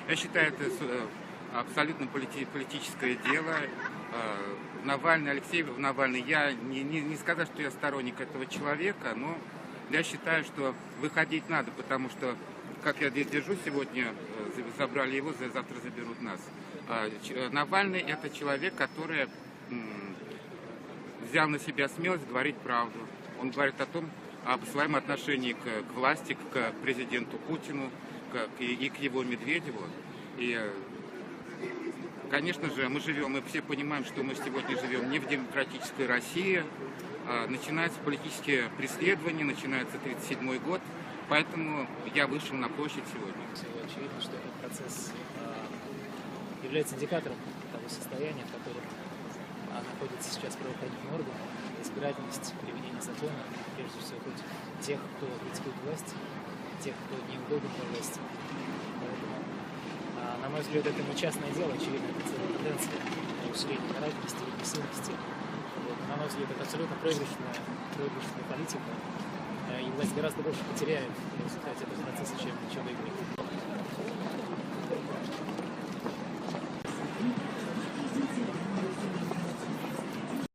Я считаю, это абсолютно политическое дело. Алексей Навальный, я не сказать, что я сторонник этого человека, но я считаю, что выходить надо, потому что, как я держу сегодня, забрали его, завтра заберут нас. Навальный — это человек, который взял на себя смелость говорить правду. Он говорит об своем отношении к власти, к президенту Путину и к его Медведеву. И, конечно же, мы все понимаем, что мы сегодня живем не в демократической России. Начинаются политические преследования, начинается 1937 год, поэтому я вышел на площадь сегодня. Очевидно, что этот процесс является индикатором того состояния, в котором находится сейчас правоохранительный орган, избирательность, применение закона, прежде всего хоть тех, кто критикует власть, тех, кто не угоден по власти. Поэтому, на мой взгляд, это не частное дело, очевидно, это целая тенденция усиления карательности и репрессивности. На мой взгляд, это абсолютно проигрышная политика, и власть гораздо больше потеряет в результате этого процесса, чем выиграет.